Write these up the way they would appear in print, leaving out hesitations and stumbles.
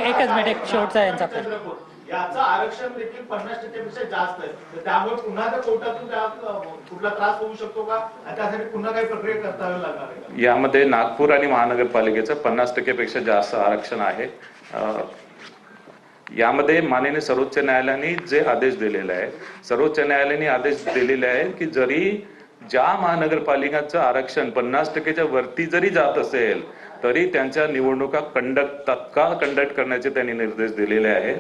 एकच मिनिट, एक शेवटचा यांचा प्रश्न. याचं आरक्षण देखील 50% पेक्षा जास्त आहे, तर त्यामुळे पुन्हा त्या कोर्टातून कुठला त्रास होऊ शकतो का? त्यासाठी पुन्हा काही प्रक्रिया करावी लागणार आहे? यामध्ये नागपूर आणि महानगरपालिकेचं 50% पेक्षा जास्त आरक्षण आहे. यामध्ये माननीय सर्वोच्च न्यायालयाने जे आदेश दिलेले आहे, सर्वोच्च न्यायालयाने आदेश दिलेले आहे की जरी ज्या महानगरपालिकांचं आरक्षण 50%च्या वरती जरी जात असेल तरी त्यांच्या निवडणुका तत्काळ कंडक्ट करण्याचे त्यांनी निर्देश दिलेले आहेत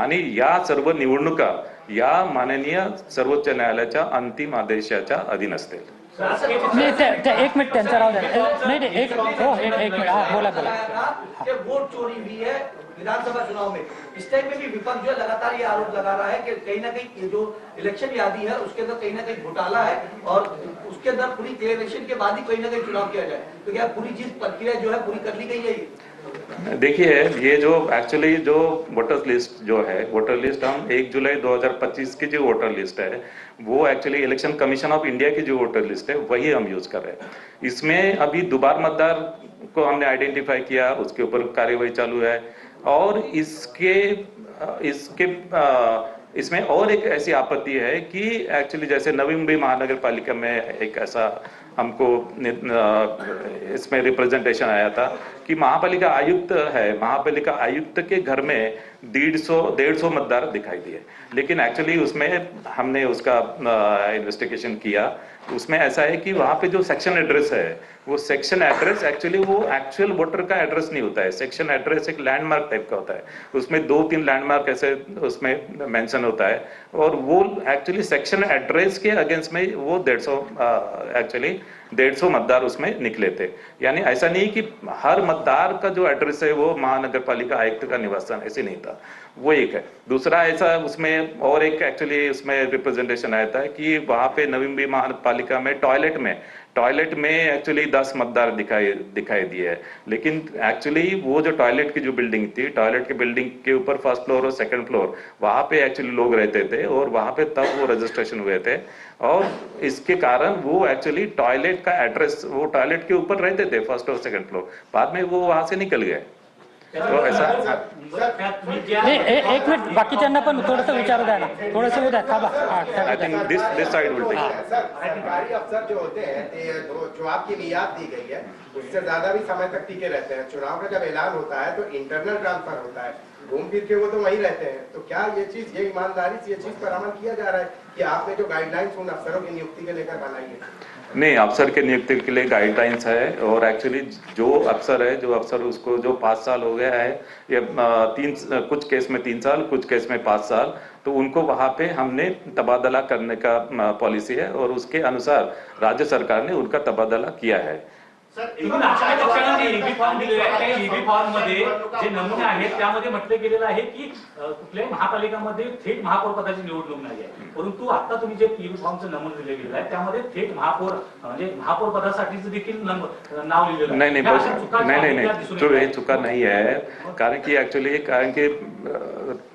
आणि या सर्व निवडणुका या माननीय सर्वोच्च न्यायालयाच्या अंतिम आदेशाच्या अधीन असतील. एक मिनट त्यांचा राहू द्या. नाही एक मिनिट, हा बोला बोला. वोट चोरी हुई है विधानसभा चुनाव में, इस टाइम में भी विपक्ष जो लगातार ये आरोप लगा रहा है कि कहीं ना कहीं जो इलेक्शन यादी है उसके अंदर कहीं ना कहीं घोटाला है और उसके अंदर पूरी क्लियरेशन के बाद ही कहीं ना कहीं चुनाव किया जाए, तो क्या पूरी चीज प्रक्रिया जो है पूरी कर ली गई है? देखिए, ये जो एक्चुअली जो वोटर लिस्ट जो है, वोटर लिस्ट हम 1 जुलाई 2025 की जो वोटर लिस्ट है वो actually election commission of India की जो वोटर लिस्ट है वही हम यूज कर रहे हैं. इसमें अभी दोबारा मतदार को हमने आइडेंटिफाई किया, उसके ऊपर कार्यवाही चालू है और इसमें और एक ऐसी आपत्ति है कि एक्चुअली जैसे नवी मुंबई महानगर पालिका में एक ऐसा हमको इसमें रिप्रेजेंटेशन आया था कि महापालिका आयुक्त है, महापालिका आयुक्त के घर में 150 मतदार दिखाई दिए, लेकिन एक्चुअली उसमें हमने उसका इन्वेस्टिगेशन किया. उसमें ऐसा है कि वहाँ पे जो सेक्शन एड्रेस है वो सेक्शन एड्रेस एक्चुअली वो एक्चुअल वोटर का एड्रेस नहीं होता है. सेक्शन एड्रेस एक लैंडमार्क टाइप का होता है, उसमें 2-3 लैंडमार्क ऐसे उसमें मेंशन होता है और वो एक्चुअली सेक्शन एड्रेस के अगेंस्ट में वो 150 मतदार उसमें निकले थे. यानी ऐसा नहीं कि हर मतदार का जो एड्रेस है वो महानगर पालिका आयुक्त का निवास स्थान, ऐसे नहीं था. वो एक है. दूसरा ऐसा उसमें और एक एक्चुअली उसमें रिप्रेजेंटेशन आया था कि वहां पे नवी मुंबई महानगरपालिका में टॉयलेट में एक्चुअली 10 मतदार दिखाई दिए है, लेकिन एक्चुअली वो जो टॉयलेट की जो बिल्डिंग थी, टॉयलेट की बिल्डिंग के ऊपर फर्स्ट फ्लोर और सेकंड फ्लोर वहां पे एक्चुअली लोग रहते थे और वहां पे तब वो रजिस्ट्रेशन हुए थे और इसके कारण वो एक्चुअली टॉयलेट का एड्रेस वो टॉयलेट के ऊपर रहते थे फर्स्ट और सेकंड फ्लोर, बाद में वो वहां से निकल गए. तो ऐसा एक मिनिट, बाकीच्यांना पण थोडंसं विचारू द्या ना, थोडंसं द्या. थांबा. I think this side will take. सरकारी अफसर जो होते हैं जो आपकी मियाद दी गई है उससे ज्यादा भी समय तक टिके रहते हैं. चुनाव का जब ऐलान होता है तो इंटरनल ट्रांसफर होता है, घूम फिर के वो तो वहीं रहते हैं. तो क्या ये ईमानदारी से ये चीज पर अमल किया जा रहा है कि आपने जो गाइडलाइंस उन अफसरों की नियुक्ति के लेकर बनाई है? नहीं, अफसर के नियुक्ति के लिए गाइडलाइंस है और एक्चुअली जो अफसर उसको जो 5 साल हो गया है या कुछ केस में 3 साल, कुछ केस में 5 साल, तो उनको वहां पे हमने तबादला करने का पॉलिसी है और उसके अनुसार राज्य सरकार ने उनका तबादला किया है. ईबी फॉर्म दिलेला आहे, त्या ईबी फॉर्म मध्ये जे नमुने आहेत त्यामध्ये म्हटले गेलेलं आहे की कुठल्याही महापालिकामध्ये थेट महापौर पदाची निवडणूक नाही आहे, परंतु आता तुम्ही जे ईबी फॉर्मचं नमून दिले गेलेलं आहे त्यामध्ये थेट महापौर म्हणजे महापौर पदासाठीच देखील नाव लिहिलेलं आहे. नाही, हे चुका नाही आहे. कारण की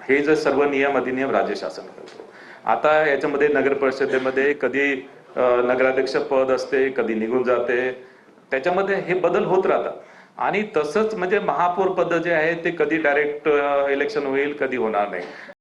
हे जे सर्व नियम अधिनियम राज्य शासन करतो. आता याच्यामध्ये नगर परिषदेमध्ये कधी नगराध्यक्ष पद असते, कधी निघून जाते, त्याच्यामध्ये हे बदल होत राहतात आणि तसंच म्हणजे महापौर पद जे आहे ते कधी डायरेक्ट इलेक्शन होईल, कधी होणार नाही.